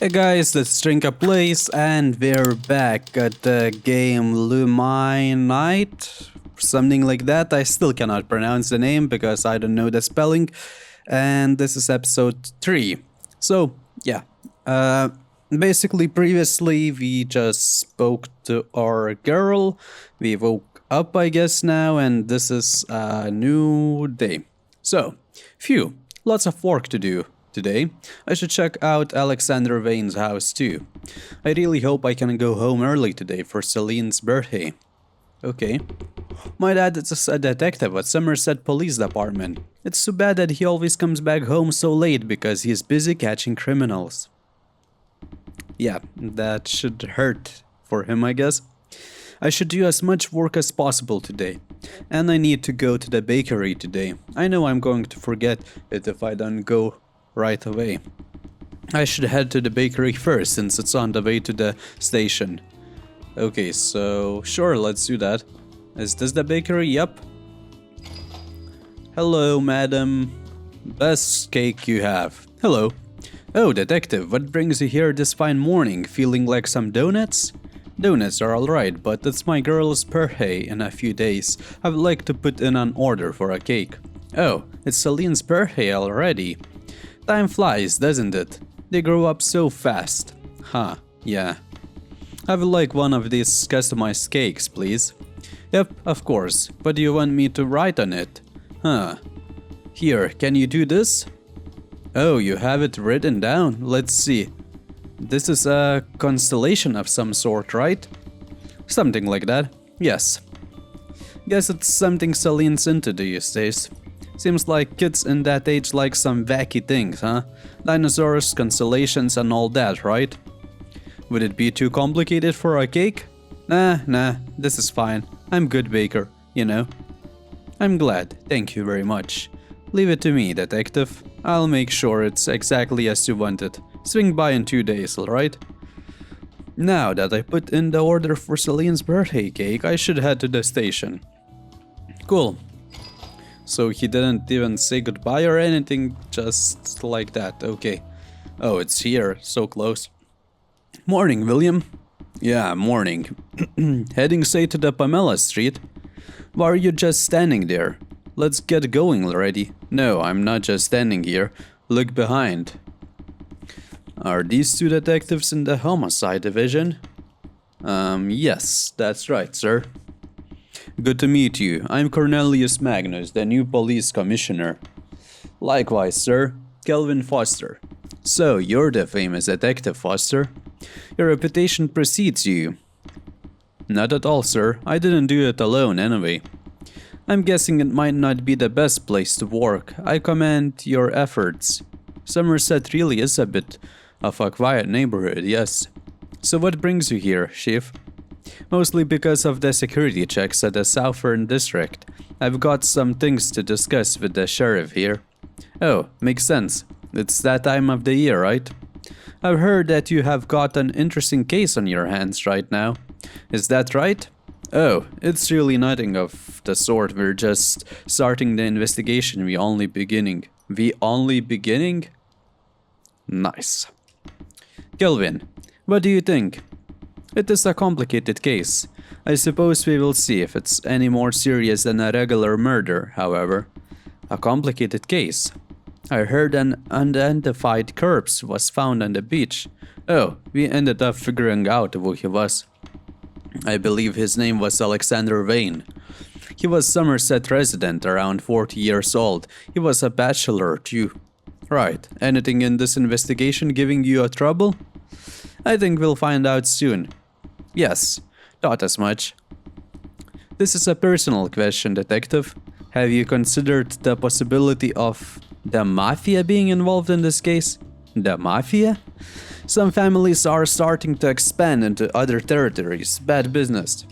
Hey guys, let's drink a place and we're back at the game LumineNight, something like that. I still cannot pronounce the name because I don't know the spelling, and this is episode 3. So, yeah, basically previously we just spoke to our girl, we woke up I guess now, and this is a new day. So, lots of work to do. Today, I should check out Alexander Vane's house too. I really hope I can go home early today for Celine's birthday. Okay. My dad is a detective at Summerset Police Department. It's too bad that he always comes back home so late because he's busy catching criminals. Yeah, that should hurt for him, I guess. I should do as much work as possible today. And I need to go to the bakery today. I know I'm going to forget it if I don't go right away. I should head to the bakery first since it's on the way to the station. Okay, so sure, let's do that. Is this the bakery? Yep. Hello, madam. Best cake you have. Hello. Oh, detective, what brings you here this fine morning? Feeling like some donuts? Donuts are alright, but it's my girl's birthday in a few days. I would like to put in an order for a cake. Oh, it's Celine's birthday already. Time flies, doesn't it? They grow up so fast. Huh, yeah. I would like one of these customized cakes, please. Yep, of course. But do you want me to write on it? Huh. Here, can you do this? Oh, you have it written down. Let's see. This is a constellation of some sort, right? Something like that. Yes. Guess it's something Celine's into these days. Seems like kids in that age like some wacky things, huh? Dinosaurs, constellations and all that, right? Would it be too complicated for a cake? Nah, this is fine. I'm good baker, you know. I'm glad, thank you very much. Leave it to me, detective. I'll make sure it's exactly as you want it. Swing by in 2 days, alright? Now that I put in the order for Celine's birthday cake, I should head to the station. Cool. So he didn't even say goodbye or anything, just like that, okay. Oh, it's here, so close. Morning, William. Yeah, morning. Heading straight to the Pamela Street? Why are you just standing there? Let's get going already. No, I'm not just standing here. Look behind. Are these two detectives in the homicide division? Yes, that's right, sir. Good to meet you. I'm Cornelius Magnus, the new police commissioner. Likewise, sir. Kelvin Foster. So, you're the famous Detective Foster? Your reputation precedes you. Not at all, sir. I didn't do it alone anyway. I'm guessing it might not be the best place to work. I commend your efforts. Summerset really is a bit of a quiet neighborhood, yes. So what brings you here, Chief? Mostly because of the security checks at the Southern District. I've got some things to discuss with the sheriff here. Oh, makes sense. It's that time of the year, right? I've heard that you have got an interesting case on your hands right now. Is that right? Oh, it's really nothing of the sort. We're just starting the investigation. We only beginning? Nice. Kelvin, what do you think? It is a complicated case. I suppose we will see if it's any more serious than a regular murder, however. A complicated case. I heard an unidentified corpse was found on the beach. Oh, we ended up figuring out who he was. I believe his name was Alexander Vane. He was Summerset resident, around 40 years old. He was a bachelor too. Right, anything in this investigation giving you a trouble? I think we'll find out soon. Yes, thought as much. This is a personal question, detective. Have you considered the possibility of the mafia being involved in this case? The mafia? Some families are starting to expand into other territories. Bad business.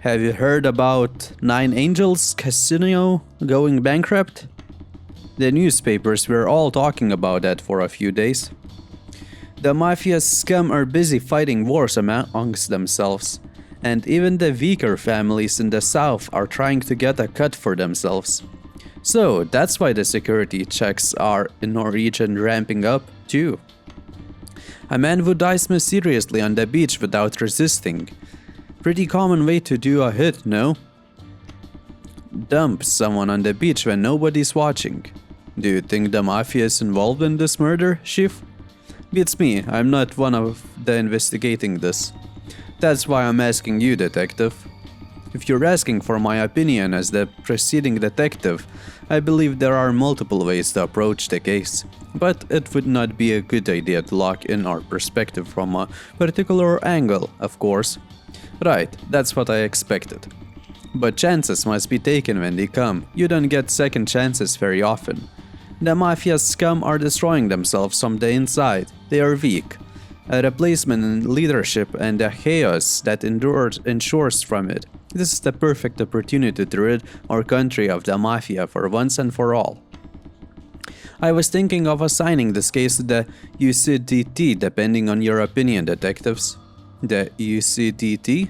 Have you heard about Nine Angels Casino going bankrupt? The newspapers were all talking about that for a few days. The mafia's scum are busy fighting wars amongst themselves, and even the weaker families in the south are trying to get a cut for themselves. So that's why the security checks are in our region ramping up too. A man who dies mysteriously on the beach without resisting. Pretty common way to do a hit, no? Dump someone on the beach when nobody's watching. Do you think the mafia is involved in this murder, Chief? Beats me, I'm not one of the investigating this. That's why I'm asking you, Detective. If you're asking for my opinion as the preceding detective, I believe there are multiple ways to approach the case. But it would not be a good idea to lock in our perspective from a particular angle, of course. Right, that's what I expected. But chances must be taken when they come. You don't get second chances very often. The mafia's scum are destroying themselves from the inside. They are weak. A replacement in leadership and the chaos that ensures from it. This is the perfect opportunity to rid our country of the mafia for once and for all. I was thinking of assigning this case to the UCDT, depending on your opinion, detectives. The UCDT?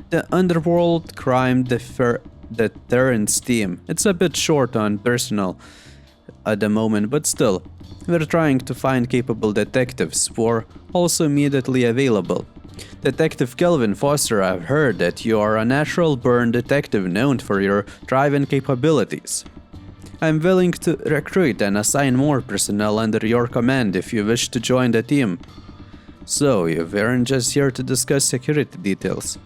The Underworld Crime Deterrence Team. It's a bit short on personal at the moment, but still, we're trying to find capable detectives who are also immediately available. Detective Kelvin Foster, I've heard that you are a natural-born detective known for your drive and capabilities. I'm willing to recruit and assign more personnel under your command if you wish to join the team. So, you weren't just here to discuss security details.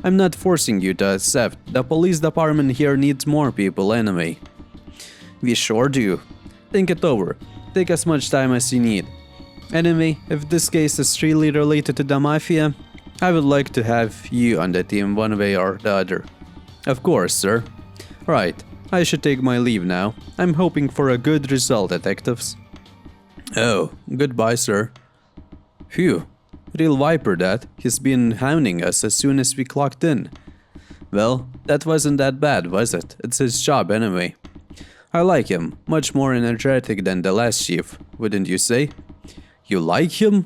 I'm not forcing you to accept. The police department here needs more people anyway. We sure do. Think it over. Take as much time as you need. Anyway, if this case is really related to the mafia, I would like to have you on the team one way or the other. Of course, sir. Right, I should take my leave now. I'm hoping for a good result, detectives. Oh, goodbye, sir. Phew, real viper that. He's been hounding us as soon as we clocked in. Well, that wasn't that bad, was it? It's his job anyway. I like him, much more energetic than the last chief, wouldn't you say? You like him?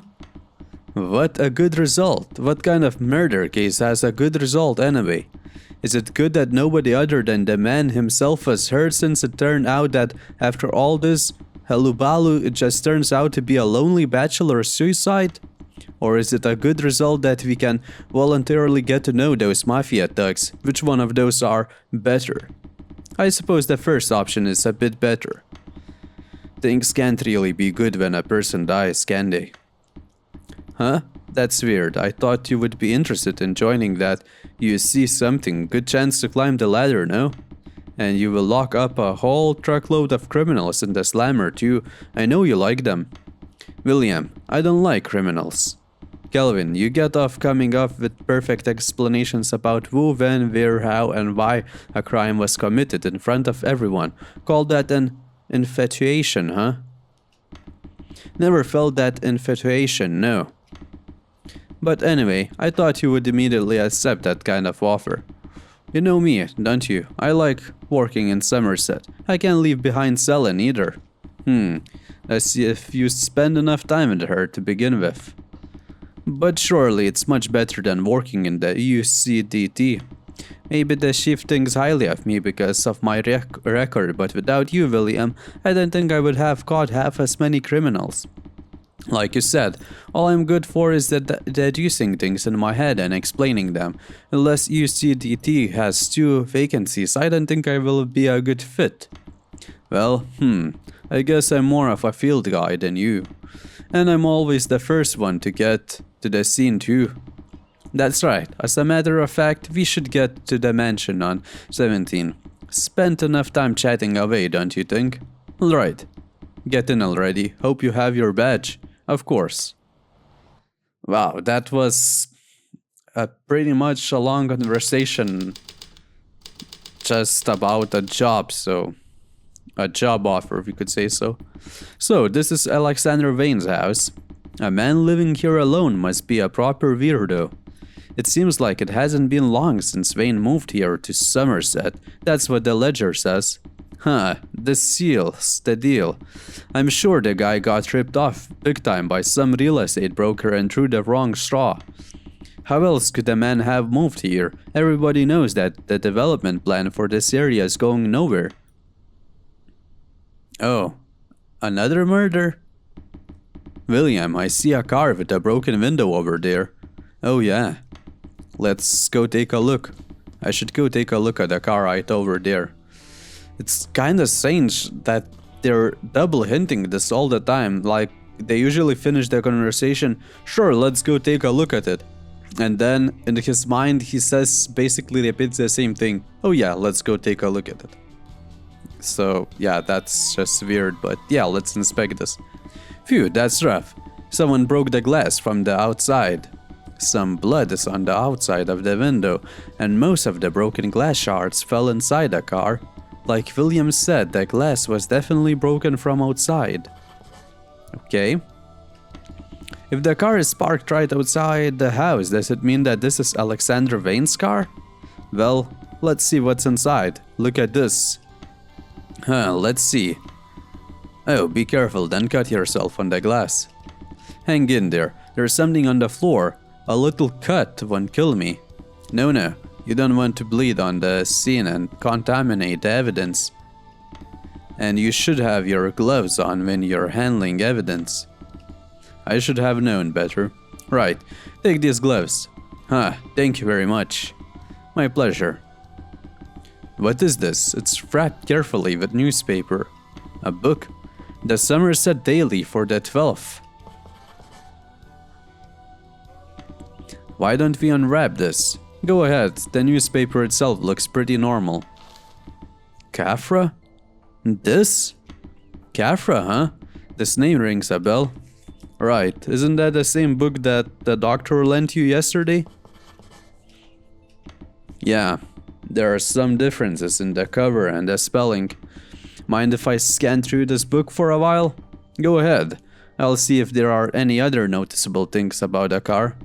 What a good result. What kind of murder case has a good result anyway? Is it good that nobody other than the man himself was hurt, since it turned out that after all this hullabaloo it just turns out to be a lonely bachelor suicide? Or is it a good result that we can voluntarily get to know those mafia thugs? Which one of those are better? I suppose the first option is a bit better. Things can't really be good when a person dies, can they? Huh? That's weird. I thought you would be interested in joining that. You see something. Good chance to climb the ladder, no? And you will lock up a whole truckload of criminals in the slammer too. I know you like them. William, I don't like criminals. Kelvin, you get off coming up with perfect explanations about who, when, where, how, and why a crime was committed in front of everyone. Call that an infatuation, huh? Never felt that infatuation, no. But anyway, I thought you would immediately accept that kind of offer. You know me, don't you? I like working in Summerset. I can't leave behind Selen either. Let's see if you spend enough time with her to begin with. But surely it's much better than working in the UCDT. Maybe the chief thinks highly of me because of my record, but without you, William, I don't think I would have caught half as many criminals. Like you said, all I'm good for is deducing things in my head and explaining them. Unless UCDT has 2 vacancies, I don't think I will be a good fit. Well, I guess I'm more of a field guy than you. And I'm always the first one to get to the scene too. That's right. As a matter of fact, we should get to the mansion on 17. Spent enough time chatting away, don't you think? Alright. Get in already. Hope you have your badge. Of course. Wow, that was pretty much a long conversation just about a job, so... a job offer, if you could say so. So, this is Alexander Vane's house. A man living here alone must be a proper weirdo. It seems like it hasn't been long since Vane moved here to Summerset. That's what the ledger says. Huh, this seals the deal. I'm sure the guy got ripped off big time by some real estate broker and drew the wrong straw. How else could a man have moved here? Everybody knows that the development plan for this area is going nowhere. Oh, another murder? William, I see a car with a broken window over there. Oh yeah. Let's go take a look. I should go take a look at the car right over there. It's kinda strange that they're double hinting this all the time. Like, they usually finish the conversation, sure, let's go take a look at it. And then, in his mind, he says, basically repeats the same thing. Oh yeah, let's go take a look at it. So, yeah, that's just weird, but yeah, let's inspect this. Phew, that's rough. Someone broke the glass from the outside. Some blood is on the outside of the window, and most of the broken glass shards fell inside the car. Like William said, the glass was definitely broken from outside. Okay. If the car is parked right outside the house, does it mean that this is Alexander Vane's car? Well, let's see what's inside. Look at this. Let's see. Oh, be careful, don't cut yourself on the glass. Hang in there, there's something on the floor. A little cut won't kill me. No, you don't want to bleed on the scene and contaminate the evidence. And you should have your gloves on when you're handling evidence. I should have known better. Right, take these gloves. Thank you very much. My pleasure. What is this? It's wrapped carefully with newspaper. A book. The Summerset Daily for the 12th. Why don't we unwrap this? Go ahead, the newspaper itself looks pretty normal. Kafra? This? Kafra, huh? This name rings a bell. Right, isn't that the same book that the doctor lent you yesterday? Yeah, there are some differences in the cover and the spelling. Mind if I scan through this book for a while? Go ahead, I'll see if there are any other noticeable things about the car.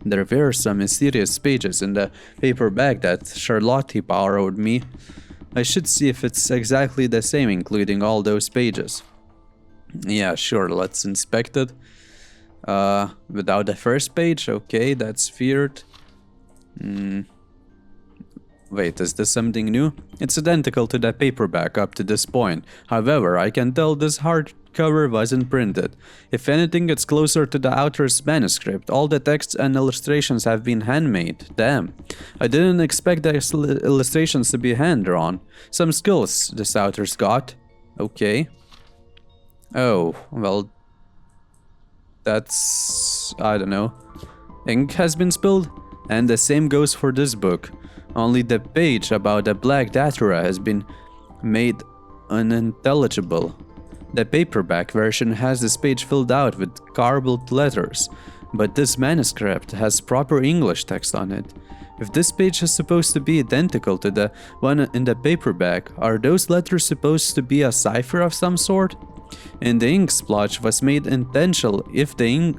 There were some mysterious pages in the paperback that Charlotte borrowed me. I should see if it's exactly the same, including all those pages. Yeah, sure, let's inspect it. Without the first page, okay, that's weird. Wait, is this something new? It's identical to the paperback up to this point. However, I can tell this hardcover wasn't printed. If anything, it's closer to the author's manuscript. All the texts and illustrations have been handmade. Damn. I didn't expect the illustrations to be hand-drawn. Some skills this author's got. Okay. Oh, well... that's... I don't know. Ink has been spilled? And the same goes for this book. Only the page about the Black Datura has been made unintelligible. The paperback version has this page filled out with garbled letters, but this manuscript has proper English text on it. If this page is supposed to be identical to the one in the paperback, are those letters supposed to be a cipher of some sort? And the ink splotch was made intentional if the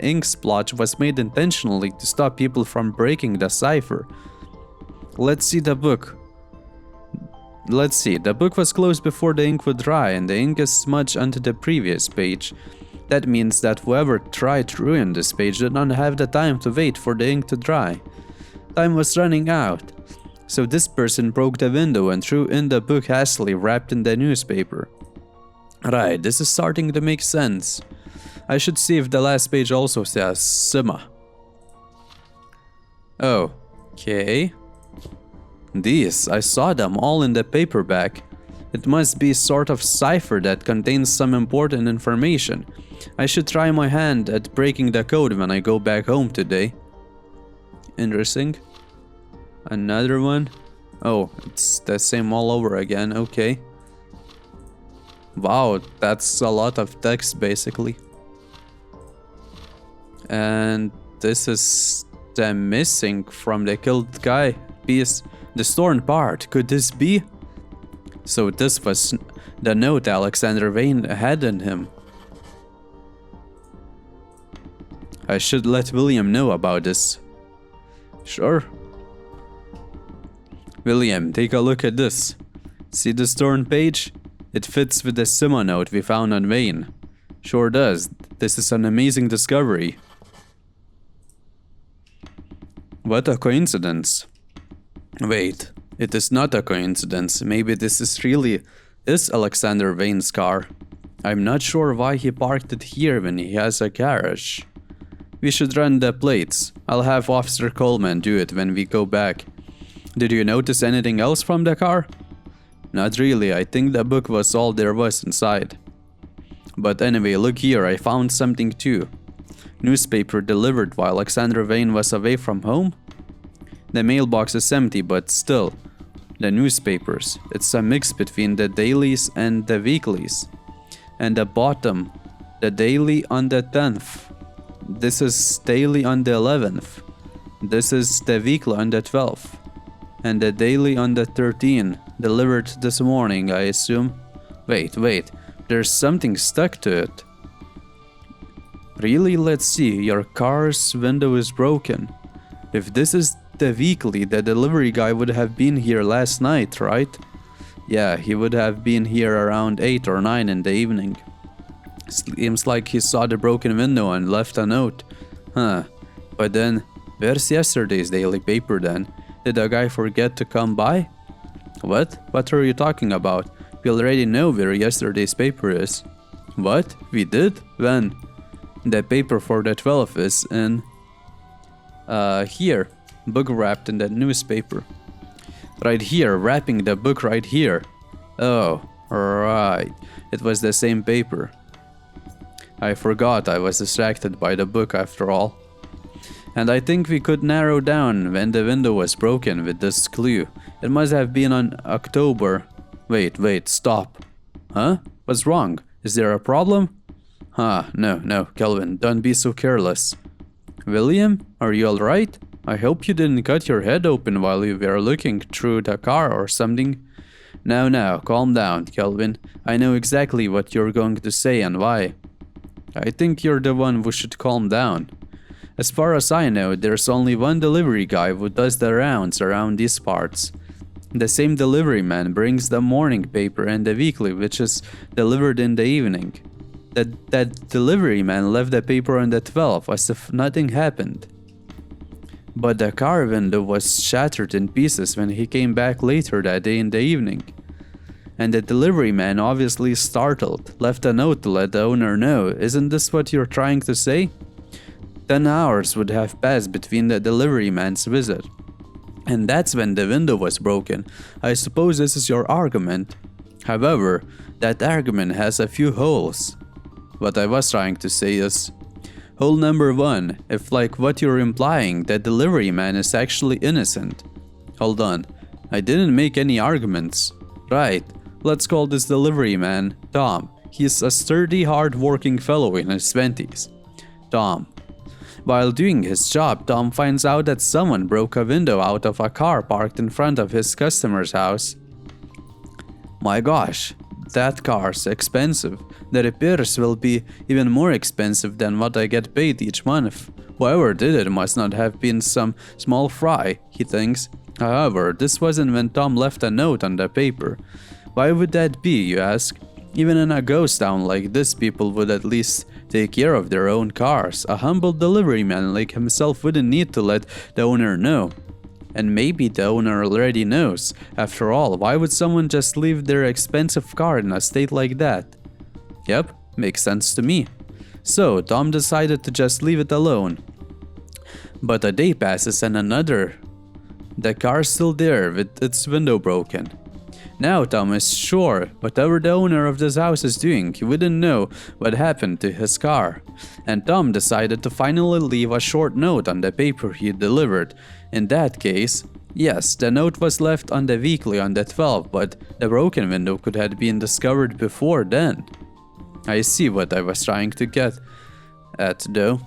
ink splotch was made intentionally to stop people from breaking the cipher. Let's see the book. Let's see, the book was closed before the ink would dry, and the ink is smudged onto the previous page. That means that whoever tried to ruin this page did not have the time to wait for the ink to dry. Time was running out. So this person broke the window and threw in the book hastily wrapped in the newspaper. Right, this is starting to make sense. I should see if the last page also says Sima. Oh, okay. These, I saw them all in the paperback. It must be sort of cipher that contains some important information. I should try my hand at breaking the code when I go back home today. Interesting. Another one. Oh, it's the same all over again, okay. Wow, that's a lot of text basically. And this is the missing from the killed guy piece. The torn part, could this be? So this was the note Alexander Vane had in him. I should let William know about this. Sure. William, take a look at this. See this torn page? It fits with the Sima note we found on Vane. Sure does. This is an amazing discovery. What a coincidence. Wait, it is not a coincidence. Maybe this is Alexander Vane's car. I'm not sure why he parked it here when he has a garage. We should run the plates. I'll have Officer Coleman do it when we go back. Did you notice anything else from the car? Not really, I think the book was all there was inside. But anyway, look here, I found something too. Newspaper delivered while Alexandra Vane was away from home? The mailbox is empty, but still. The newspapers, it's a mix between the dailies and the weeklies. And the bottom, the daily on the 10th. This is daily on the 11th. This is the weekly on the 12th. And the daily on the 13th, delivered this morning, I assume. Wait, there's something stuck to it. Really? Let's see, your car's window is broken. If this is the weekly, the delivery guy would have been here last night, right? Yeah, he would have been here around 8 or 9 in the evening. Seems like he saw the broken window and left a note. Huh. But then, where's yesterday's daily paper then? Did the guy forget to come by? What? What are you talking about? We already know where yesterday's paper is. What? We did? When? The paper for the 12th is in... here. Book wrapped in the newspaper. Right here, wrapping the book right here. Oh, right. It was the same paper. I forgot I was distracted by the book after all. And I think we could narrow down when the window was broken with this clue. It must have been on October. Wait, stop. Huh? What's wrong? Is there a problem? No, Kelvin, don't be so careless. William, are you alright? I hope you didn't cut your head open while you were looking through the car or something. Now, calm down, Kelvin. I know exactly what you're going to say and why. I think you're the one who should calm down. As far as I know, there's only one delivery guy who does the rounds around these parts. The same delivery man brings the morning paper and the weekly, which is delivered in the evening. That delivery man left the paper on the 12th as if nothing happened. But the car window was shattered in pieces when he came back later that day in the evening. And the delivery man, obviously startled, left a note to let the owner know. Isn't this what you're trying to say? 10 hours would have passed between the delivery man's visit. And that's when the window was broken. I suppose this is your argument. However, that argument has a few holes. What I was trying to say is, hole number 1, if like what you're implying, the delivery man is actually innocent. Hold on, I didn't make any arguments. Right, let's call this delivery man Tom. He's a sturdy, hard-working fellow in his 20s. Tom. While doing his job, Tom finds out that someone broke a window out of a car parked in front of his customer's house. My gosh, that car's expensive. The repairs will be even more expensive than what I get paid each month. Whoever did it must not have been some small fry, he thinks. However, this wasn't when Tom left a note on the paper. Why would that be, you ask? Even in a ghost town like this, people would at least take care of their own cars. A humble delivery man like himself wouldn't need to let the owner know. And maybe the owner already knows. After all, why would someone just leave their expensive car in a state like that? Yep, makes sense to me. So, Tom decided to just leave it alone. But a day passes and another. The car's still there with its window broken. Now Tom is sure whatever the owner of this house is doing, he wouldn't know what happened to his car. And Tom decided to finally leave a short note on the paper he delivered. In that case, yes, the note was left on the weekly on the 12th, but the broken window could have been discovered before then. I see what I was trying to get at though.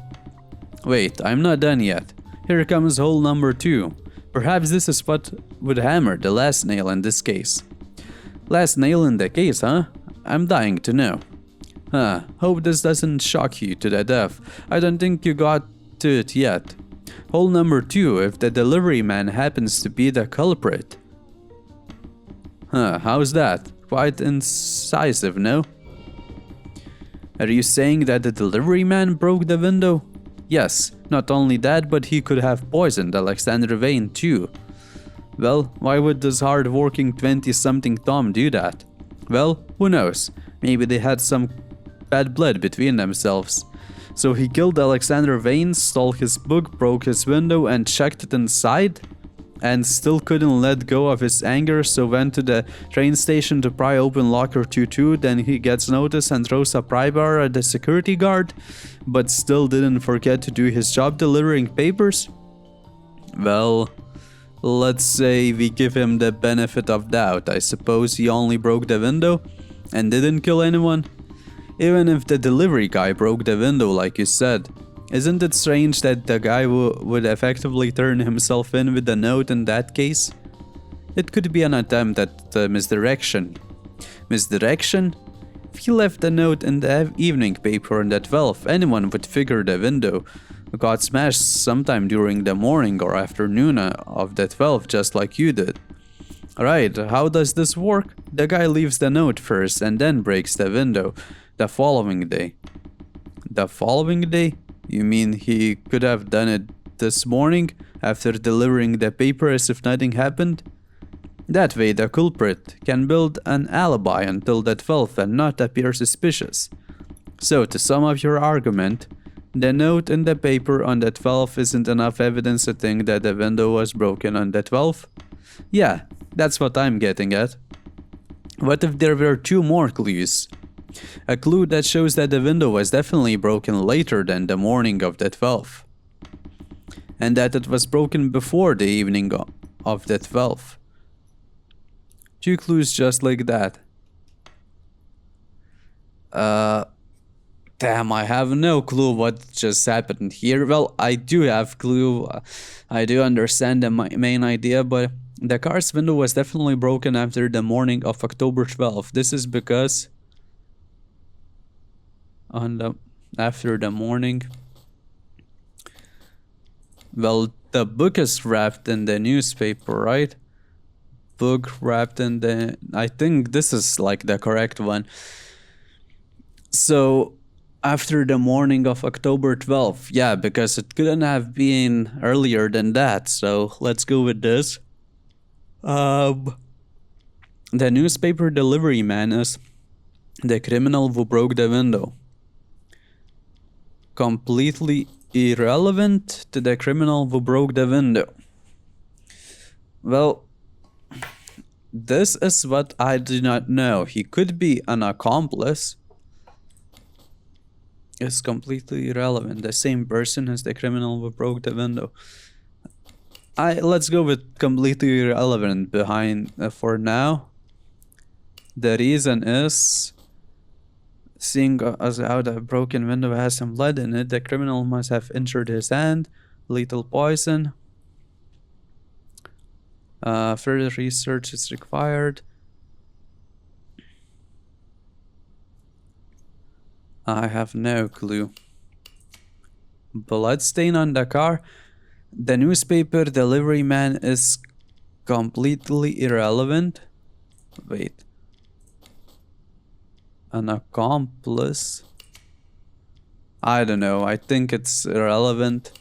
Wait, I'm not done yet. Here comes hole number 2. Perhaps this is what would hammer the last nail in this case. Last nail in the case, huh? I'm dying to know. Hope this doesn't shock you to the death. I don't think you got to it yet. Hole number 2, if the delivery man happens to be the culprit. How's that? Quite incisive, no? Are you saying that the delivery man broke the window? Yes, not only that, but he could have poisoned Alexandra Vane too. Well, why would this hard-working 20-something Tom do that? Well, who knows? Maybe they had some bad blood between themselves. So he killed Alexander Vane, stole his book, broke his window, and checked it inside? And still couldn't let go of his anger, so went to the train station to pry open locker 22. Then he gets notice and throws a pry bar at the security guard, but still didn't forget to do his job delivering papers? Well, let's say we give him the benefit of doubt. I suppose he only broke the window and didn't kill anyone? Even if the delivery guy broke the window like you said, isn't it strange that the guy would effectively turn himself in with a note in that case? It could be an attempt at misdirection. Misdirection? If he left the note in the evening paper on the 12th, anyone would figure the window got smashed sometime during the morning or afternoon of the 12th, just like you did. Right, how does this work? The guy leaves the note first and then breaks the window the following day. The following day? You mean he could have done it this morning after delivering the paper as if nothing happened? That way the culprit can build an alibi until the 12th and not appear suspicious. So to sum up your argument, the note in the paper on the 12th isn't enough evidence to think that the window was broken on the 12th? Yeah, that's what I'm getting at. What if there were two more clues? A clue that shows that the window was definitely broken later than the morning of the 12th. And that it was broken before the evening of the 12th. Two clues just like that. Damn, I have no clue what just happened here. Well, I do have clue. I do understand the main idea, but the car's window was definitely broken after the morning of October 12th. This is because after the morning. Well, the book is wrapped in the newspaper, right? Book wrapped in the... I think this is like the correct one. So after the morning of October 12th, yeah, because it couldn't have been earlier than that. So let's go with this. The newspaper delivery man is the criminal who broke the window. Completely irrelevant to the criminal who broke the window. Well, this is what I do not know. He could be an accomplice. It's completely irrelevant. The same person as the criminal who broke the window. Let's go with completely irrelevant behind for now. The reason is, seeing as how the broken window has some blood in it, the criminal must have injured his hand. Lethal poison. Further research is required. I have no clue. Bloodstain on the car. The newspaper delivery man is completely irrelevant. Wait. An accomplice? I don't know. I think it's irrelevant.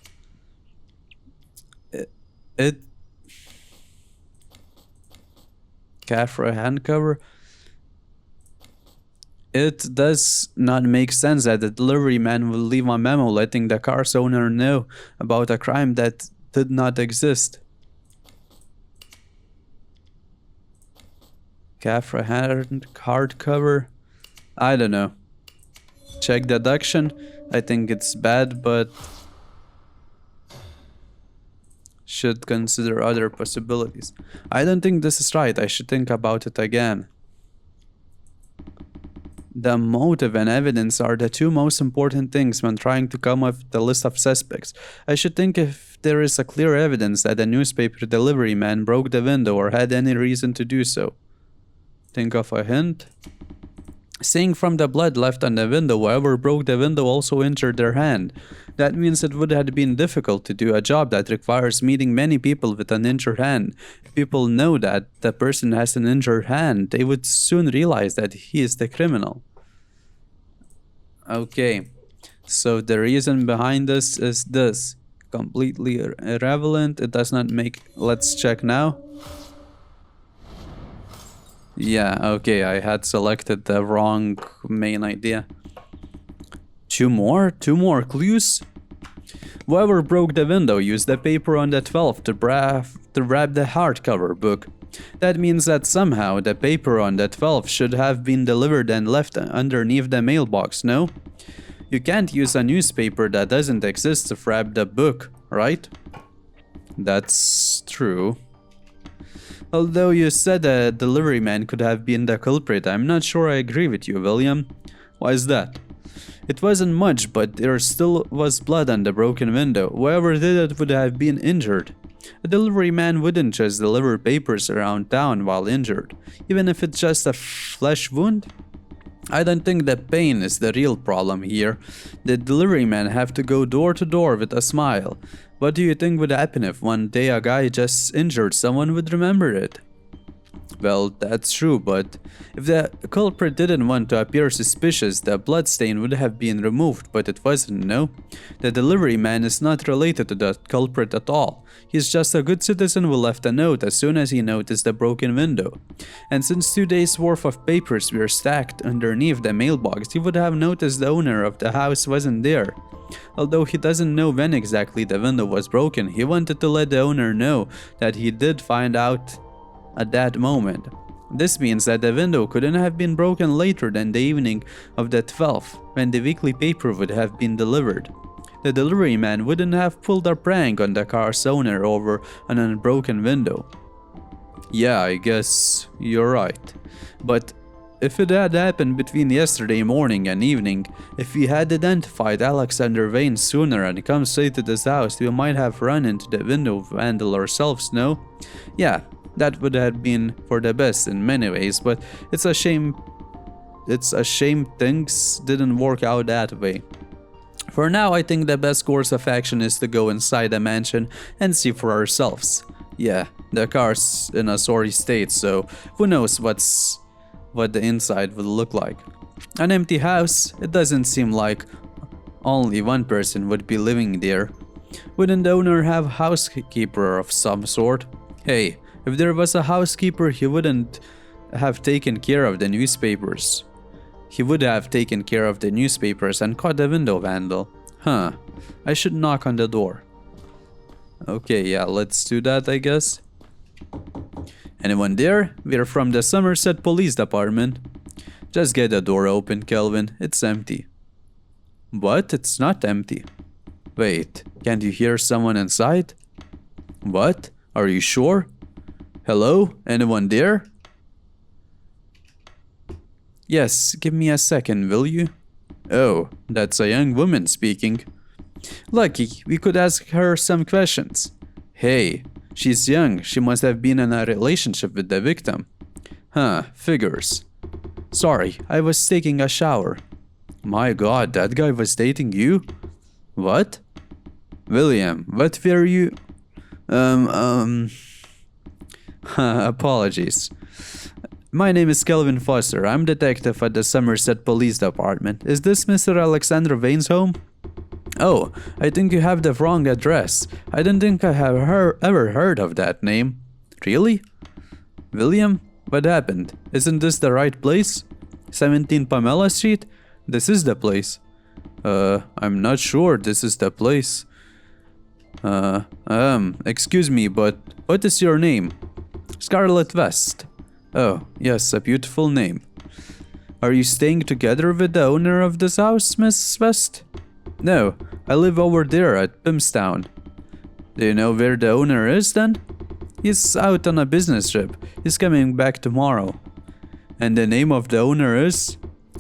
Kafra hand cover. It does not make sense that the delivery man will leave a memo letting the car's owner know about a crime that did not exist. Kafra hand hardcover. I don't know. Check deduction. I think it's bad, but should consider other possibilities. I don't think this is right. I should think about it again. The motive and evidence are the two most important things when trying to come up with the list of suspects. I should think if there is a clear evidence that the newspaper delivery man broke the window or had any reason to do so. Think of a hint. Seeing from the blood left on the window, whoever broke the window also injured their hand. That means it would have been difficult to do a job that requires meeting many people with an injured hand. If people know that the person has an injured hand, they would soon realize that he is the criminal. Okay, so the reason behind this is this. Completely irrelevant. It does not make... Let's check now. Yeah, okay, I had selected the wrong main idea. Two more? Two more clues? Whoever broke the window used the paper on the 12th to wrap the hardcover book. That means that somehow the paper on the 12th should have been delivered and left underneath the mailbox, no? You can't use a newspaper that doesn't exist to wrap the book, right? That's true. Although you said the delivery man could have been the culprit, I'm not sure I agree with you, William. Why is that? It wasn't much, but there still was blood on the broken window. Whoever did it would have been injured. A delivery man wouldn't just deliver papers around town while injured, even if it's just a flesh wound. I don't think that pain is the real problem here. The delivery man have to go door to door with a smile. What do you think would happen if one day a guy just injured someone would remember it? Well, that's true, but if the culprit didn't want to appear suspicious, the bloodstain would have been removed, but it wasn't, no? The delivery man is not related to the culprit at all. He's just a good citizen who left a note as soon as he noticed the broken window. And since 2 days' worth of papers were stacked underneath the mailbox, he would have noticed the owner of the house wasn't there. Although he doesn't know when exactly the window was broken, he wanted to let the owner know that he did find out at that moment. This means that the window couldn't have been broken later than the evening of the 12th, when the weekly paper would have been delivered. The delivery man wouldn't have pulled a prank on the car's owner over an unbroken window. Yeah, I guess you're right. But if it had happened between yesterday morning and evening, if we had identified Alexander Vane sooner and come straight to this house, we might have run into the window vandal ourselves, no? Yeah, that would have been for the best in many ways, but it's a shame things didn't work out that way. For now, I think the best course of action is to go inside the mansion and see for ourselves. Yeah, the car's in a sorry state, so who knows what the inside would look like. An empty house, it doesn't seem like only one person would be living there. Wouldn't the owner have a housekeeper of some sort? Hey, if there was a housekeeper, he wouldn't have taken care of the newspapers. He would have taken care of the newspapers and caught the window vandal. Huh, I should knock on the door. Okay, yeah, let's do that, I guess. Anyone there? We're from the Summerset Police Department. Just get the door open, Kelvin. It's empty. What? It's not empty. Wait, can't you hear someone inside? What? Are you sure? Hello? Anyone there? Yes, give me a second, will you? Oh, that's a young woman speaking. Lucky, we could ask her some questions. Hey, she's young. She must have been in a relationship with the victim. Huh, figures. Sorry, I was taking a shower. My god, that guy was dating you? What? William, what were you... Apologies. My name is Kelvin Foster. I'm detective at the Summerset Police Department. Is this Mr. Alexander Vane's home? Oh, I think you have the wrong address. I don't think I have ever heard of that name. Really? William? What happened? Isn't this the right place? 17 Pamela Street? This is the place. I'm not sure this is the place. Excuse me, but what is your name? Scarlett West. Oh, yes, a beautiful name. Are you staying together with the owner of this house, Miss West? No, I live over there at Pimstown. Do you know where the owner is then? He's out on a business trip. He's coming back tomorrow. And the name of the owner is?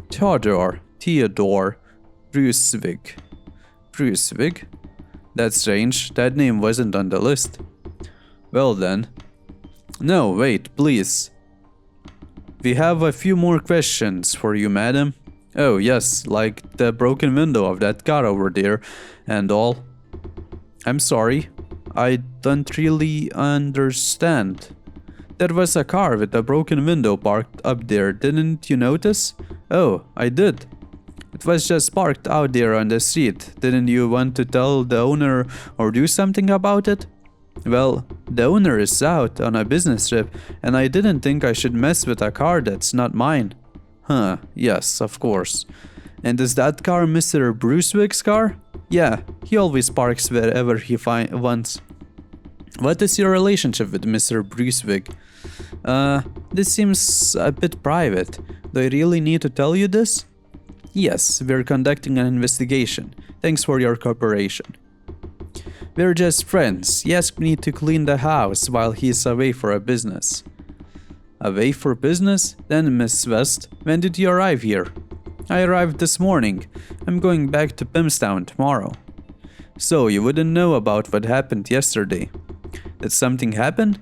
Theodore Brueswig. Brueswig? That's strange, that name wasn't on the list. Well then. No, wait, please. We have a few more questions for you, madam. Oh, yes, like the broken window of that car over there and all. I'm sorry, I don't really understand. There was a car with a broken window parked up there, didn't you notice? Oh, I did. It was just parked out there on the street. Didn't you want to tell the owner or do something about it? Well, the owner is out on a business trip, and I didn't think I should mess with a car that's not mine. Huh, yes, of course. And is that car Mr. Brucewick's car? Yeah, he always parks wherever he wants. What is your relationship with Mr. Brucewick? This seems a bit private. Do I really need to tell you this? Yes, we're conducting an investigation. Thanks for your cooperation. We're just friends. He asked me to clean the house while he's away for a business. Away for business? Then, Miss West, when did you arrive here? I arrived this morning. I'm going back to Pimstown tomorrow. So, you wouldn't know about what happened yesterday. Did something happen?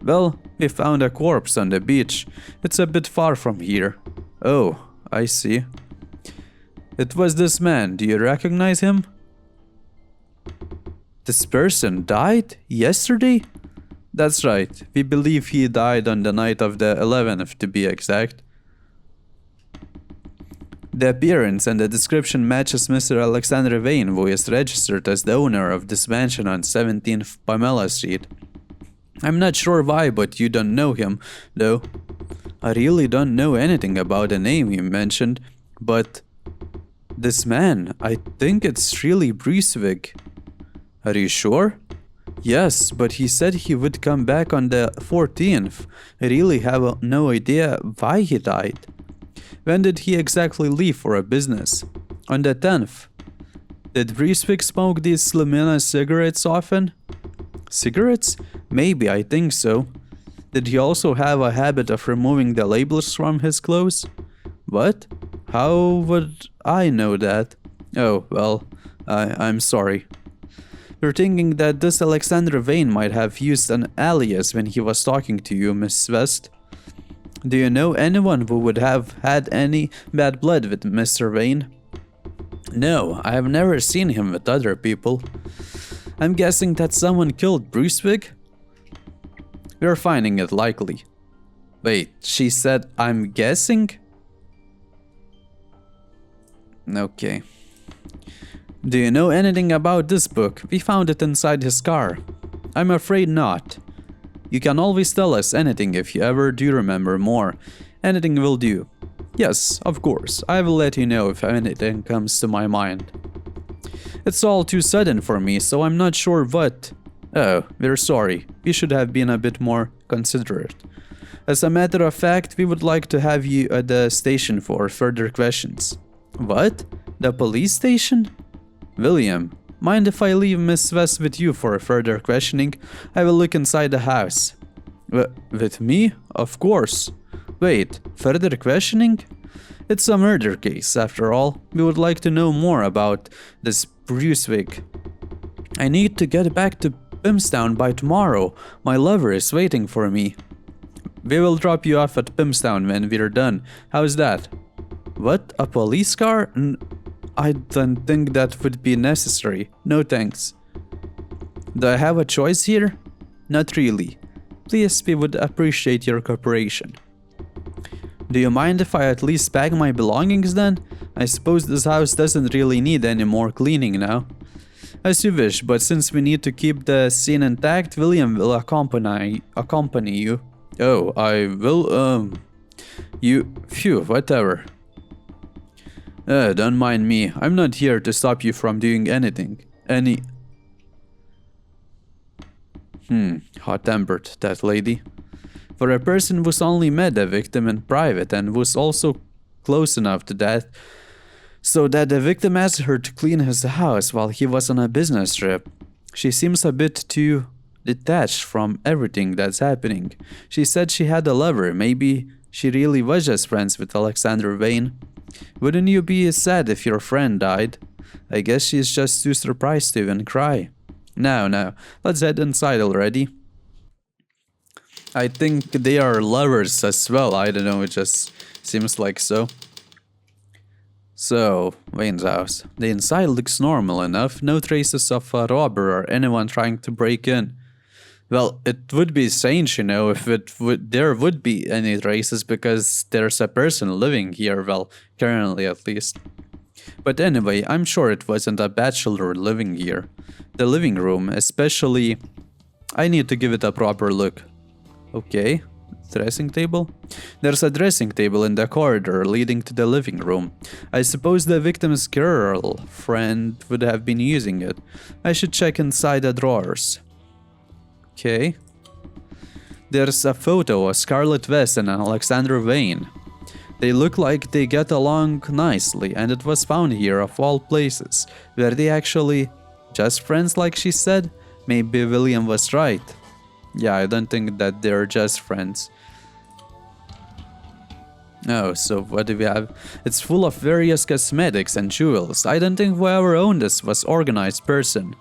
Well, we found a corpse on the beach. It's a bit far from here. Oh, I see. It was this man. Do you recognize him? This person died yesterday? That's right. We believe he died on the night of the 11th, to be exact. The appearance and the description matches Mr. Alexander Vane, who is registered as the owner of this mansion on 17th Pamela Street. I'm not sure why, but you don't know him, though. I really don't know anything about the name you mentioned, but this man, I think it's really Brucewick. Are you sure? Yes, but he said he would come back on the 14th. I really have no idea why he died. When did he exactly leave for a business? On the 10th. Did Brucewick smoke these Lumina cigarettes often? Cigarettes? Maybe, I think so. Did he also have a habit of removing the labels from his clothes? What? How would I know that? Oh, well, I'm sorry. You're thinking that this Alexander Vane might have used an alias when he was talking to you, Miss West. Do you know anyone who would have had any bad blood with Mr. Vane? No, I have never seen him with other people. I'm guessing that someone killed Brucewick? We're finding it likely. Wait, she said I'm guessing? Okay. Do you know anything about this book? We found it inside his car. I'm afraid not. You can always tell us anything if you ever do remember more. Anything will do. Yes, of course. I will let you know if anything comes to my mind. It's all too sudden for me, so I'm not sure what. Oh, we're sorry. We should have been a bit more considerate. As a matter of fact, we would like to have you at the station for further questions. What? The police station? William, mind if I leave Miss West with you for further questioning? I will look inside the house. With me? Of course. Wait, further questioning? It's a murder case, after all. We would like to know more about this Brucewick. I need to get back to Pimstown by tomorrow. My lover is waiting for me. We will drop you off at Pimstown when we're done. How's that? What? A police car? I don't think that would be necessary. No thanks. Do I have a choice here? Not really. Please, we would appreciate your cooperation. Do you mind if I at least pack my belongings then? I suppose this house doesn't really need any more cleaning now. As you wish, but since we need to keep the scene intact, William will accompany you. Oh, I will, phew, whatever. Don't mind me. I'm not here to stop you from doing anything. Hot-tempered, that lady. For a person who's only met the victim in private and who's also close enough to that, so that the victim asked her to clean his house while he was on a business trip. She seems a bit too detached from everything that's happening. She said she had a lover. Maybe she really was just friends with Alexander Vane. Wouldn't you be sad if your friend died? I guess she's just too surprised to even cry. Now, let's head inside already. I think they are lovers as well. I don't know, it just seems like so. So, Vane's house. The inside looks normal enough. No traces of a robber or anyone trying to break in. Well, it would be strange, if there would be any traces because there's a person living here, well, currently at least. But anyway, I'm sure it wasn't a bachelor living here. The living room, especially, I need to give it a proper look. Okay, Dressing table? There's a dressing table in the corridor leading to the living room. I suppose the victim's girlfriend would have been using it. I should check inside the drawers. Okay. There's a photo of Scarlett West and Alexander Vane. They look like they get along nicely, and it was found here of all places. Were they actually just friends like she said? Maybe William was right. Yeah, I don't think that they're just friends. Oh, so what do we have? It's full of various cosmetics and jewels. I don't think whoever owned this was organized person.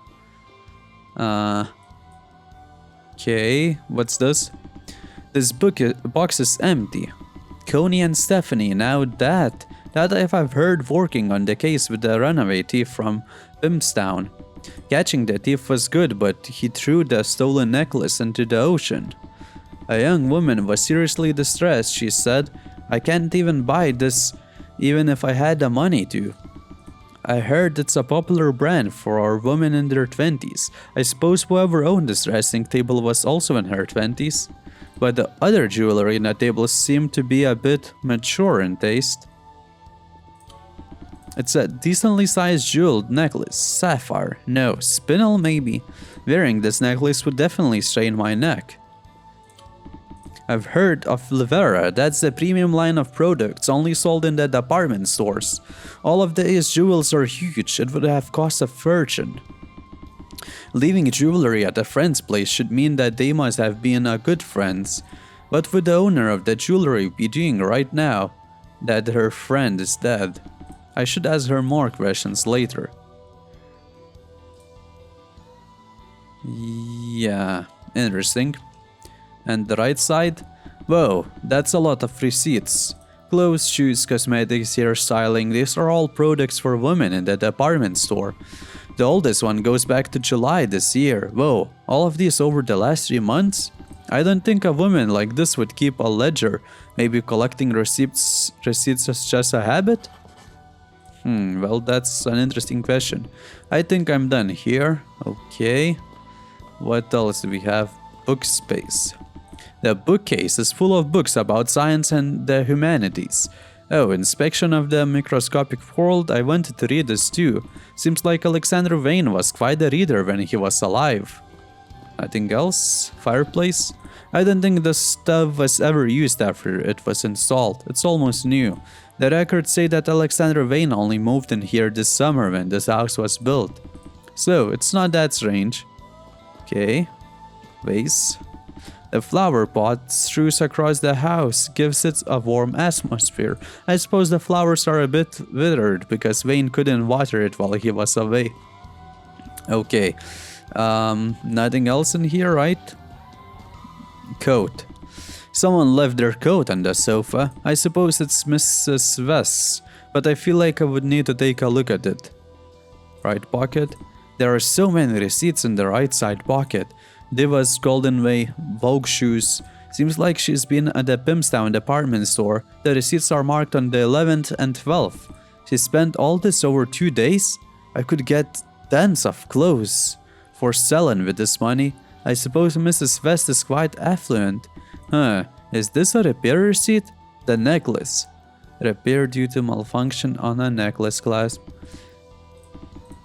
Okay, what's this? This box is empty. Coney and Stephanie, now that I've heard working on the case with the runaway thief from Bimstown. Catching the thief was good, but he threw the stolen necklace into the ocean. A young woman was seriously distressed, she said. I can't even buy this, even if I had the money to. I heard it's a popular brand for our women in their 20s. I suppose whoever owned this dressing table was also in her 20s. But the other jewelry in the table seemed to be a bit mature in taste. It's a decently sized jeweled necklace. Sapphire. No, spinel maybe. Wearing this necklace would definitely strain my neck. I've heard of Livera. That's a premium line of products only sold in the department stores. All of these jewels are huge. It would have cost a fortune. Leaving jewelry at a friend's place should mean that they must have been good friends. What would the owner of the jewelry be doing right now that her friend is dead? I should ask her more questions later. Yeah, interesting. And the right side? Whoa, that's a lot of receipts. Clothes, shoes, cosmetics, hairstyling, these are all products for women in the department store. The oldest one goes back to July this year. Whoa, all of these over the last 3 months? I don't think a woman like this would keep a ledger. Maybe collecting receipts is just a habit? Well, that's an interesting question. I think I'm done here. Okay. What else do we have? Book space. The bookcase is full of books about science and the humanities. Oh, inspection of the microscopic world. I wanted to read this too. Seems like Alexander Vane was quite a reader when he was alive. Nothing else? Fireplace? I don't think the stove was ever used after it was installed. It's almost new. The records say that Alexander Vane only moved in here this summer when this house was built. So, it's not that strange. Okay. Vase. The flower pot strews across the house, gives it a warm atmosphere. I suppose the flowers are a bit withered because Vane couldn't water it while he was away. Okay. Nothing else in here, right? Coat. Someone left their coat on the sofa. I suppose it's Mrs. West's, but I feel like I would need to take a look at it. Right pocket. There are so many receipts in the right side pocket. Diva's Golden Way, Vogue shoes. Seems like she's been at the Bimstown department store. The receipts are marked on the 11th and 12th. She spent all this over 2 days? I could get tons of clothes for Selen with this money. I suppose Mrs. West is quite affluent. Is this a repair receipt? The necklace. Repair due to malfunction on a necklace clasp.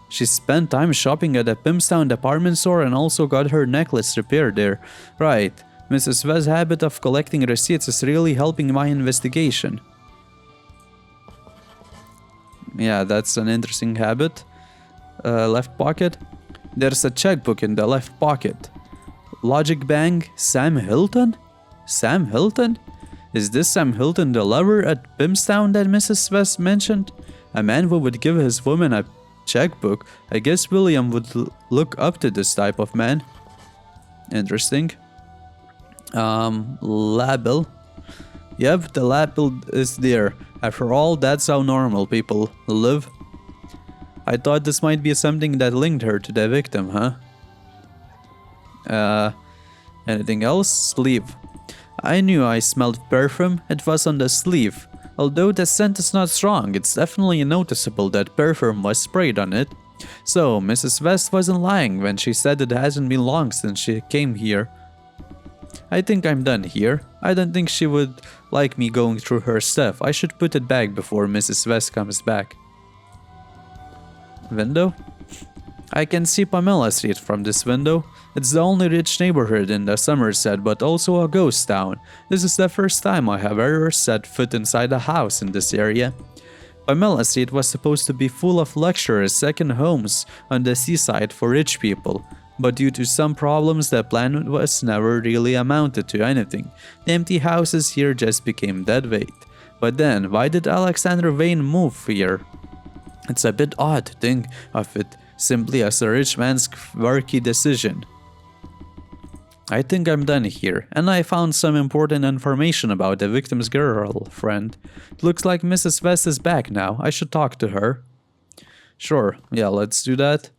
She spent time shopping at the Bimstown department store and also got her necklace repaired there. Right. Mrs. West's habit of collecting receipts is really helping my investigation. Yeah, that's an interesting habit. Left pocket. There's a checkbook in the left pocket. Logic Bang, Sam Hilton? Sam Hilton? Is this Sam Hilton the lover at Bimstown that Mrs. West mentioned? A man who would give his woman a checkbook. I guess William would look up to this type of man. Interesting. Label. Yep, the label is there. After all, that's how normal people live. I thought this might be something that linked her to the victim, huh? Anything else? Sleeve. I knew I smelled perfume. It was on the sleeve. Although the scent is not strong, it's definitely noticeable that perfume was sprayed on it. So, Mrs. West wasn't lying when she said it hasn't been long since she came here. I think I'm done here. I don't think she would like me going through her stuff. I should put it back before Mrs. West comes back. Window? I can see Pamela Street from this window. It's the only rich neighborhood in the Summerset, but also a ghost town. This is the first time I have ever set foot inside a house in this area. Pamela Street was supposed to be full of luxurious second homes on the seaside for rich people, but due to some problems the plan was never really amounted to anything. The empty houses here just became dead weight. But then, why did Alexander Vane move here? It's a bit odd to think of it simply as a rich man's quirky decision. I think I'm done here, and I found some important information about the victim's girlfriend. It looks like Mrs. West is back now. I should talk to her. Sure, yeah, let's do that.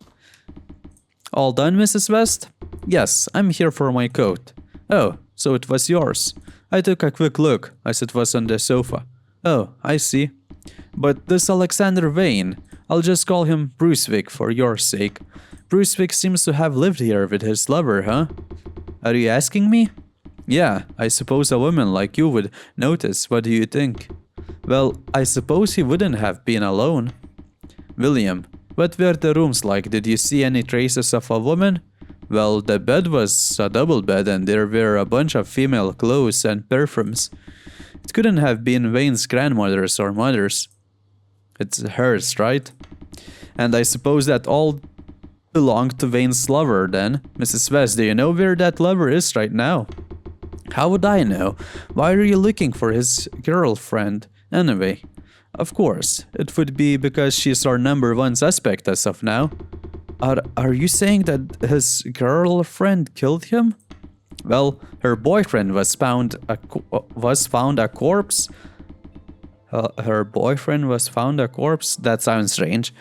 All done, Mrs. West? Yes, I'm here for my coat. Oh, so it was yours. I took a quick look, as it was on the sofa. Oh, I see. But this Alexander Vane, I'll just call him Brucewick for your sake. Brucewick seems to have lived here with his lover, huh? Are you asking me? Yeah, I suppose a woman like you would notice. What do you think? Well, I suppose he wouldn't have been alone. William, what were the rooms like? Did you see any traces of a woman? Well, the bed was a double bed and there were a bunch of female clothes and perfumes. It couldn't have been Vane's grandmother's or mother's. It's hers, right? And I suppose that all belonged to Vane's lover then. Mrs. West, do you know where that lover is right now? How would I know? Why are you looking for his girlfriend? Anyway, of course, it would be because she's our #1 suspect as of now. Are you saying that his girlfriend killed him? Well, her boyfriend was found a corpse. Her boyfriend was found a corpse? That sounds strange.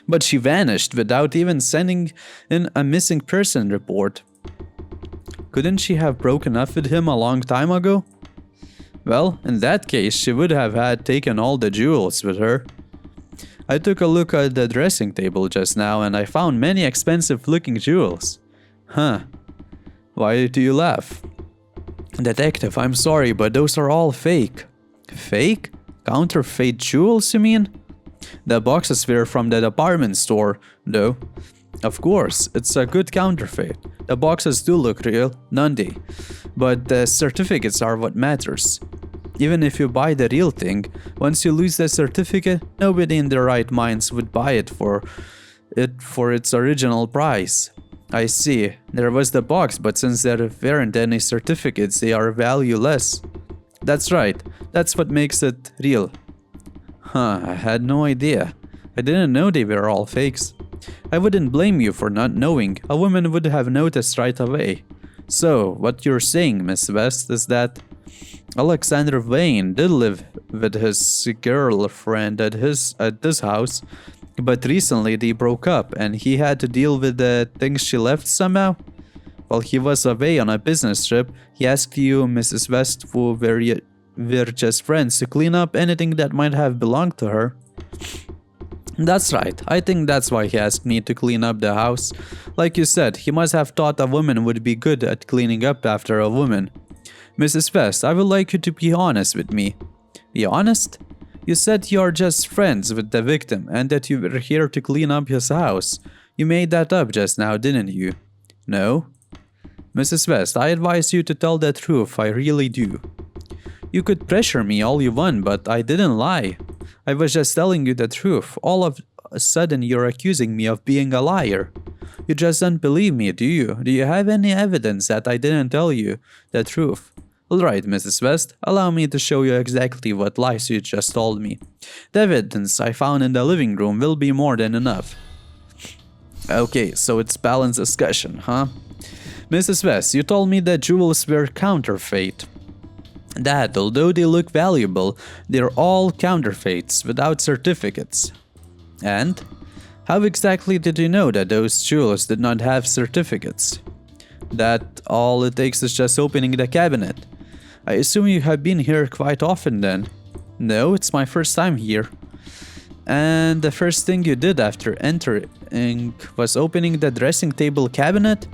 But she vanished without even sending in a missing person report. Couldn't she have broken up with him a long time ago? Well, in that case, she would have had taken all the jewels with her. I took a look at the dressing table just now and I found many expensive looking jewels. Huh. Why do you laugh? Detective, I'm sorry, but those are all fake. Fake? Counterfeit jewels, you mean? The boxes were from the department store, though. Of course, it's a good counterfeit. The boxes do look real, don't they? But the certificates are what matters. Even if you buy the real thing, once you lose the certificate, nobody in their right minds would buy it for its original price. I see. There was the box, but since there weren't any certificates, they are valueless. That's right. That's what makes it real. Huh, I had no idea. I didn't know they were all fakes. I wouldn't blame you for not knowing. A woman would have noticed right away. So, what you're saying, Miss West, is that Alexander Vane did live with his girlfriend at this house, but recently they broke up and he had to deal with the things she left somehow? While he was away on a business trip, he asked you, Mrs. West, who were just friends, to clean up anything that might have belonged to her. That's right. I think that's why he asked me to clean up the house. Like you said, he must have thought a woman would be good at cleaning up after a woman. Mrs. West, I would like you to be honest with me. Be honest? You said you are just friends with the victim and that you were here to clean up his house. You made that up just now, didn't you? No? Mrs. West, I advise you to tell the truth, I really do. You could pressure me all you want, but I didn't lie. I was just telling you the truth. All of a sudden you're accusing me of being a liar. You just don't believe me, do you? Do you have any evidence that I didn't tell you the truth? Alright, Mrs. West, allow me to show you exactly what lies you just told me. The evidence I found in the living room will be more than enough. Okay, so it's balanced discussion, huh? Mrs. West, you told me that jewels were counterfeit. That, although they look valuable, they're all counterfeits without certificates. And? How exactly did you know that those jewels did not have certificates? That all it takes is just opening the cabinet. I assume you have been here quite often then. No, it's my first time here. And the first thing you did after entering was opening the dressing table cabinet?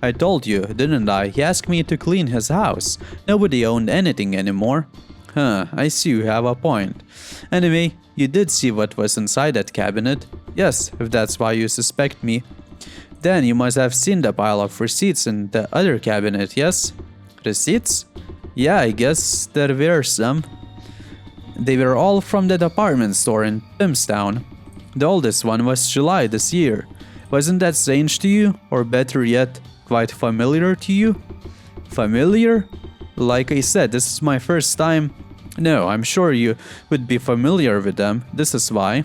I told you, didn't I? He asked me to clean his house. Nobody owned anything anymore. Huh, I see you have a point. Anyway, you did see what was inside that cabinet. Yes, if that's why you suspect me. Then you must have seen the pile of receipts in the other cabinet, yes? Receipts? Yeah, I guess there were some. They were all from the department store in Pimpstown. The oldest one was July this year. Wasn't that strange to you? Or better yet, quite familiar to you? Familiar? Like I said, this is my first time. No, I'm sure you would be familiar with them. This is why.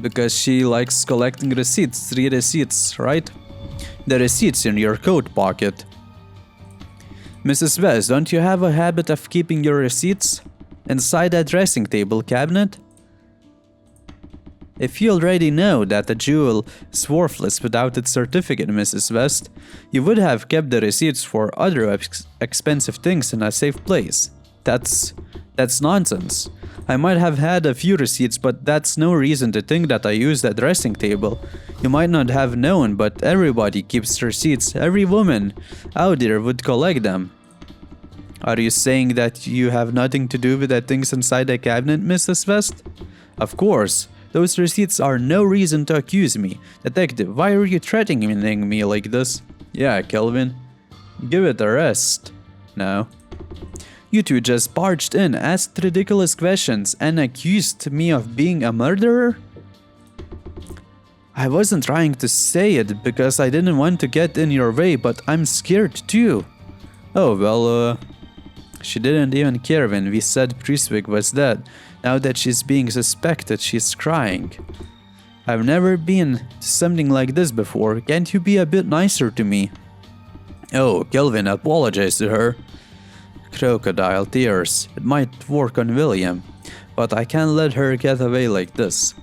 Because she likes collecting receipts, 3 receipts, right? The receipts in your coat pocket. Mrs. West, don't you have a habit of keeping your receipts inside that dressing table cabinet? If you already know that the jewel is worthless without its certificate, Mrs. West, you would have kept the receipts for other expensive things in a safe place. That's nonsense. I might have had a few receipts, but that's no reason to think that I used that dressing table. You might not have known, but everybody keeps receipts. Every woman out there would collect them. Are you saying that you have nothing to do with the things inside the cabinet, Mrs. West? Of course. Those receipts are no reason to accuse me. Detective, why are you threatening me like this? Yeah, Kelvin. Give it a rest. No. You two just barged in, asked ridiculous questions, and accused me of being a murderer? I wasn't trying to say it because I didn't want to get in your way, but I'm scared too. Oh, well, she didn't even care when we said Priestwick was dead. Now that she's being suspected, she's crying. I've never been to something like this before. Can't you be a bit nicer to me? Oh, Kelvin, apologize to her. Crocodile tears. It might work on William, but I can't let her get away like this.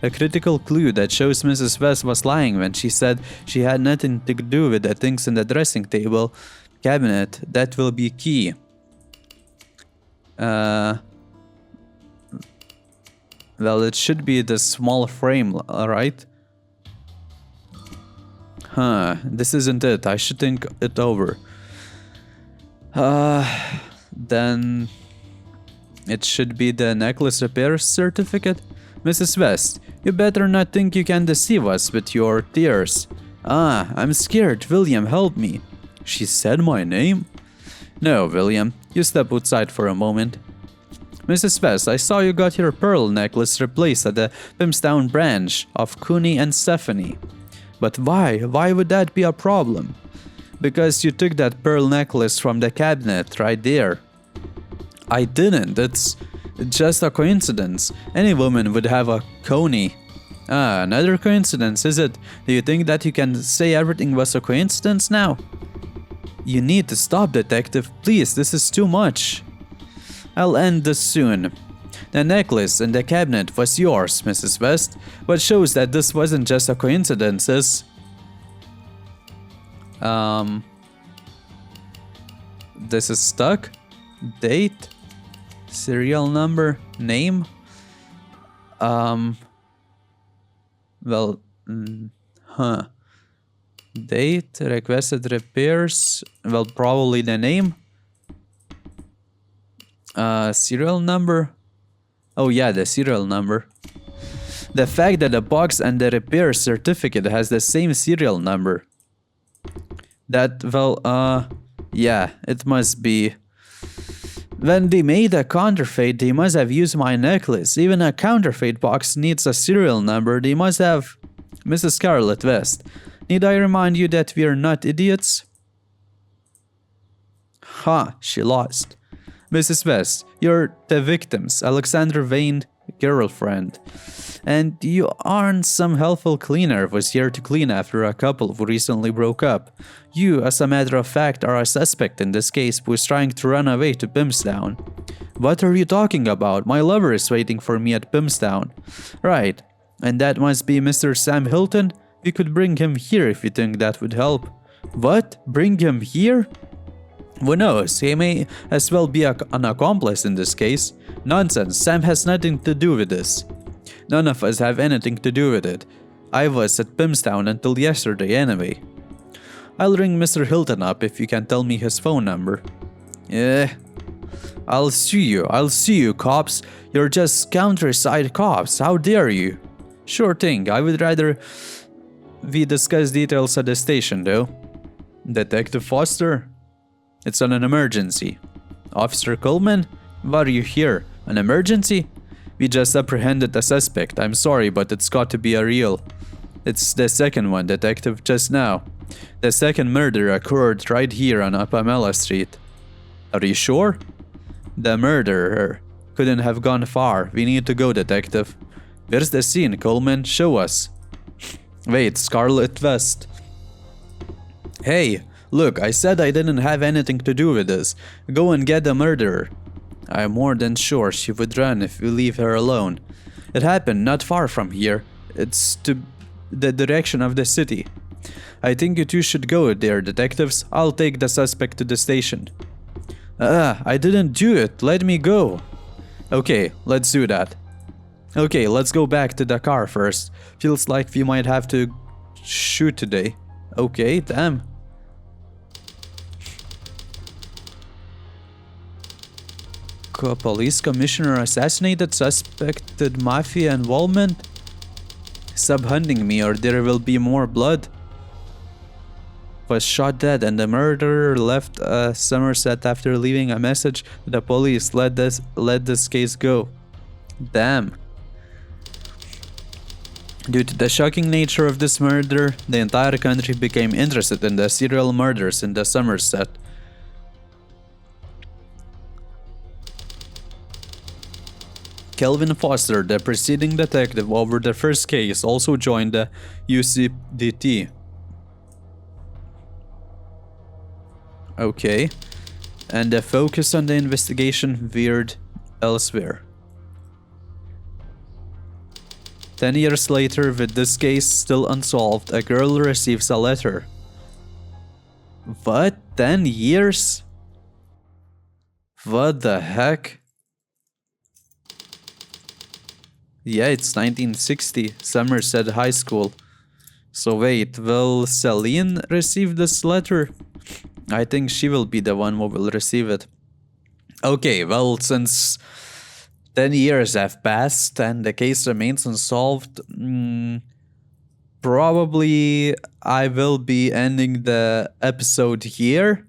A critical clue that shows Mrs. West was lying when she said she had nothing to do with the things in the dressing table cabinet. That will be key. Well, it should be the small frame, right? Huh, this isn't it. I should think it over. Then it should be the necklace repair certificate. Mrs. West, you better not think you can deceive us with your tears. I'm scared. William, help me. She said my name? No, William. You step outside for a moment. Mrs. West, I saw you got your pearl necklace replaced at the Pimpstown branch of Cooney and Stephanie. But why? Why would that be a problem? Because you took that pearl necklace from the cabinet right there. I didn't. It's just a coincidence. Any woman would have a Coney. Another coincidence, is it? Do you think that you can say everything was a coincidence now? You need to stop, Detective. Please, this is too much. I'll end this soon. The necklace in the cabinet was yours, Mrs. West. What shows that this wasn't just a coincidence is... This is stuck. Date. Serial number. Name. Date. Requested repairs. Well, probably the name. Serial number. Oh yeah, the serial number. The fact that the box and the repair certificate has the same serial number. That, well, yeah, it must be. When they made a counterfeit, they must have used my necklace. Even a counterfeit box needs a serial number. They must have... Mrs. Scarlett West, need I remind you that we are not idiots? She lost. Mrs. West, you're the victim's Alexander Vane girlfriend. And you aren't some helpful cleaner who was here to clean after a couple who recently broke up. You, as a matter of fact, are a suspect in this case who is trying to run away to Pimpstown. What are you talking about? My lover is waiting for me at Pimpstown. Right. And that must be Mr. Sam Hilton? We could bring him here if you think that would help. What? Bring him here? Who knows, he may as well be an accomplice in this case. Nonsense, Sam has nothing to do with this. None of us have anything to do with it. I was at Pimstown until yesterday anyway. I'll ring Mr. Hilton up if you can tell me his phone number. I'll sue you, cops. You're just countryside cops, how dare you? Sure thing, I would rather we discuss details at the station though. Detective Foster? It's an emergency. Officer Coleman? Why are you here? An emergency? We just apprehended the suspect. I'm sorry, but it's got to be a real. It's the second one, Detective, just now. The second murder occurred right here on Pamela Street. Are you sure? The murderer couldn't have gone far. We need to go, Detective. Where's the scene, Coleman? Show us. Wait, Scarlett West. Hey, look, I said I didn't have anything to do with this. Go and get the murderer. I'm more than sure she would run if we leave her alone. It happened not far from here. It's to the direction of the city. I think you two should go there, detectives. I'll take the suspect to the station. I didn't do it. Let me go. Okay, let's do that. Okay, let's go back to the car first. Feels like we might have to shoot today. Okay, damn. Police commissioner assassinated, suspected mafia involvement. Sub-hunting me or there will be more blood. Was shot dead and the murderer left Summerset after leaving a message. The police let this case go. Damn. Due to the shocking nature of this murder, the entire country became interested in the serial murders in the Summerset. Kelvin Foster, the preceding detective over the first case, also joined the UCDT. Okay. And the focus on the investigation veered elsewhere. 10 years later, with this case still unsolved, a girl receives a letter. What? 10 years? What the heck? Yeah, it's 1960, Summerset High School. So wait, will Selen receive this letter? I think she will be the one who will receive it. Okay, well, since 10 years have passed and the case remains unsolved, probably I will be ending the episode here.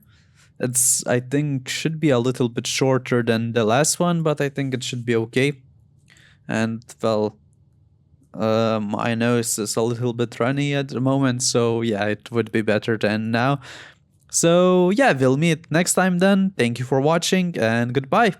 It's, I think, should be a little bit shorter than the last one, but I think it should be okay. And, well, my nose is a little bit runny at the moment, so yeah, it would be better to end now. So yeah, we'll meet next time then. Thank you for watching and goodbye.